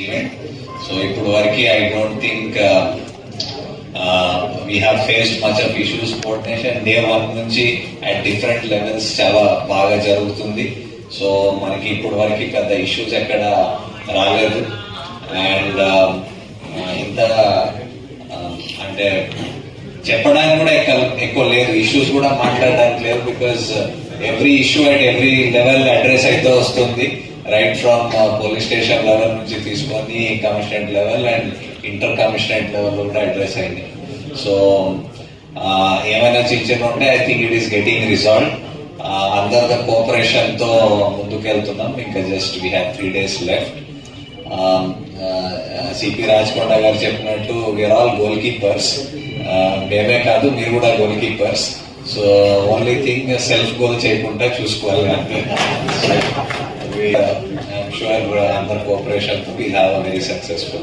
event. So ఇప్పుడు వరకు I don't think we have faced much of issues. Coordination day one నుంచి at different levels చాలా బాగా జరుగుతుంది. సో మనకి ఇప్పుడు వరకు పెద్ద ఇష్యూస్ ఎక్కడ రాలేదు. అండ్ ఇంత అంటే చెప్పడానికి కూడా ఎక్కువ లేదు, ఇష్యూస్ కూడా మాట్లాడడానికి లేదు. Because every issue at every level address అయితే వస్తుంది. Right from police station level నుంచి తీసుకొని commissionerate level and inter commissionerate level కూడా అడ్రస్ అయింది. సో ఏమైనా చిన్న ఉంటే I think it is getting resolve. అందరి కోఆపరేషన్ తో ముందుకెళ్తున్నాం. ఇంకా just we have 3 days left. CP Rajakonda గారు చెప్పినట్టు వీఆర్ ఆల్ గోల్ కీపర్స్. మేమే కాదు, మీరు కూడా goal keepers. So only thing self goal చేయకుండా చూసుకోవాలి అంతే. I'm sure under cooperation we have a very successful